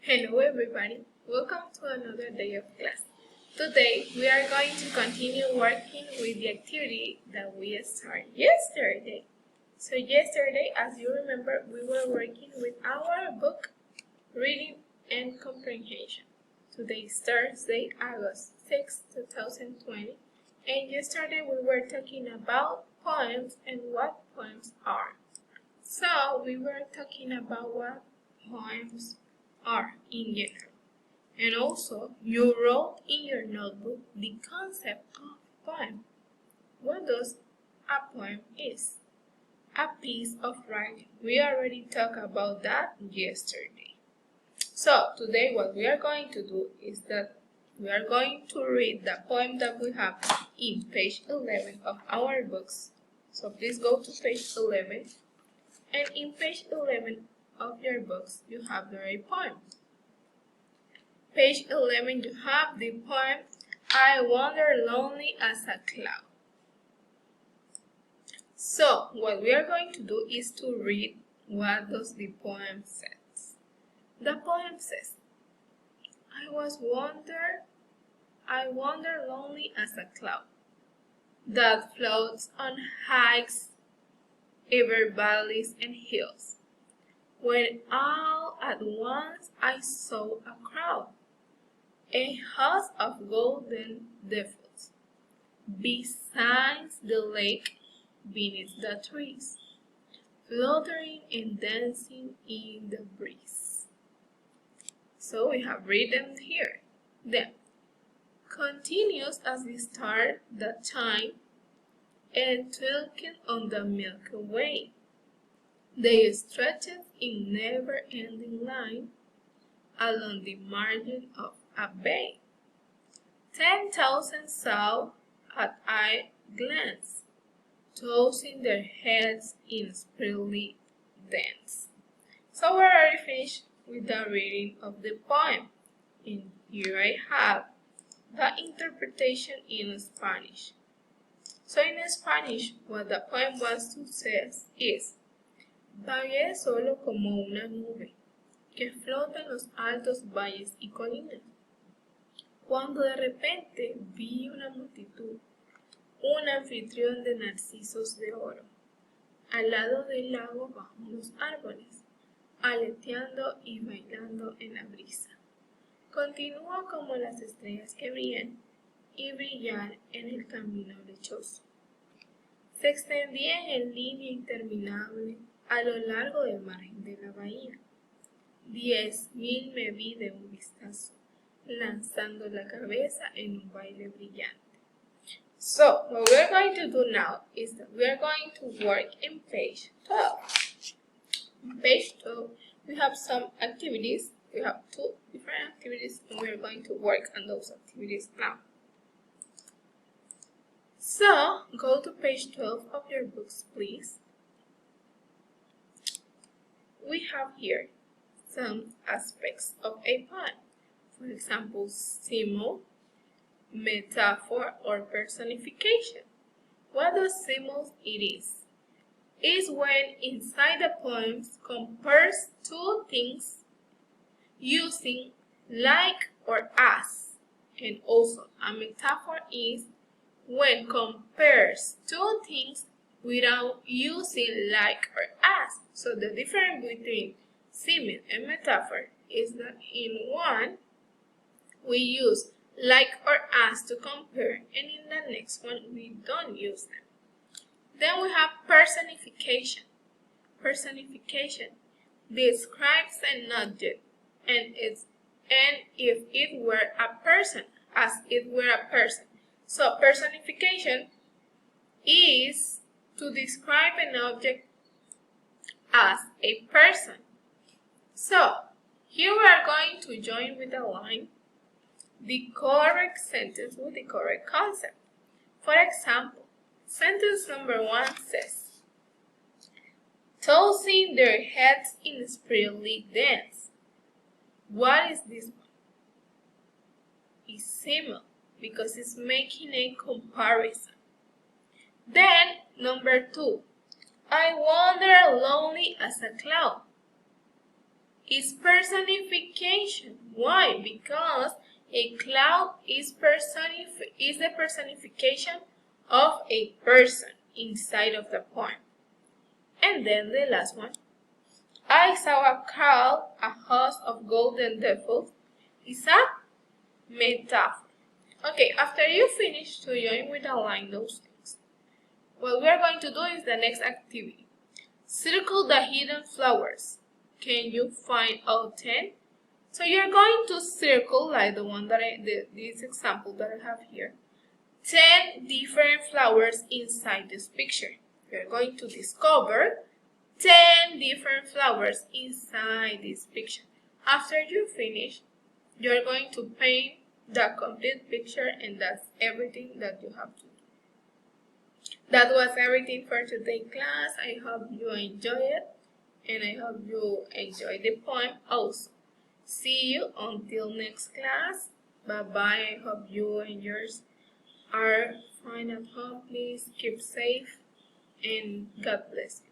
Hello everybody, welcome to another day of class. Today we are going to continue working with the activity that we started yesterday. So yesterday, as you remember, we were working with our book, Reading and Comprehension. Today is Thursday, August 6, 2020, and yesterday we were talking about poems and what poems are. So we were talking about what poems are in general. And also, you wrote in your notebook the concept of poem. What does a poem is? A piece of writing. We already talked about that yesterday. So, today what we are going to do is that we are going to read the poem that we have in page 11 of our books. So, please go to page 11. And in page 11 of your books, you have the right poem. Page 11, you have the poem, I Wander Lonely as a Cloud. So, what we are going to do is to read what does the poem says. The poem says, I wander lonely as a cloud that floats on heights over valleys and hills, when all at once I saw a crowd, a host of golden devils, beside the lake, beneath the trees, fluttering and dancing in the breeze. So we have written here. Then, continuous as the stars that shine and twinkle on the Milky Way. They stretched in never-ending line along the margin of a bay. 10,000 saw at eye glance, tossing their heads in sprightly dance. So we already finished with the reading of the poem. And here I have the interpretation in Spanish. So in Spanish, what the poem wants to say is, vagué solo como una nube que flota en los altos valles y colinas, cuando de repente vi una multitud, un anfitrión de narcisos de oro, al lado del lago bajo los árboles, aleteando y bailando en la brisa. Continúa como las estrellas que brillan y brillar en el camino lechoso. Se extendían en línea interminable a lo largo del margen de la bahía. 10,000 me vi de un vistazo, lanzando la cabeza en un baile brillante. So, what we're going to do now is that we're going to work in page 12. On page 12, we have some activities. We have 2 different activities, and we're going to work on those activities now. So, go to page 12 of your books, please. We have here some aspects of a poem. For example, symbol, metaphor, or personification. What does symbols it is? Is when inside the poem compares 2 things using like or as. And also, a metaphor is when compares 2 things without using like or as. So the difference between simile and metaphor is that in one we use like or as to compare, and in the next one we don't use them. Then we have personification. Personification describes an object and if it were a person, as it were a person. So personification is to describe an object as a person. So here we are going to join with a line the correct sentence with the correct concept. For example, sentence number 1 says, tossing their heads in sprightly dance. What is this one? It's similar because it's making a comparison. Then, number 2, I wander lonely as a cloud. is personification. Why? Because a cloud is the personification of a person inside of the poem. And then the last one. I saw a crowd, a host of golden devils, is a metaphor. Okay, after you finish to join with a line those things, what we're going to do is the next activity. Circle the hidden flowers. Can you find all 10? So you're going to circle, like the one that this example that I have here, 10 different flowers inside this picture. You're going to discover 10 different flowers inside this picture. After you finish, you're going to paint the complete picture, and that's everything that you have to do. That was everything for today's class. I hope you enjoy it, and I hope you enjoy the poem also. See you until next class. Bye-bye. I hope you and yours are fine at home. Please keep safe, and God bless you.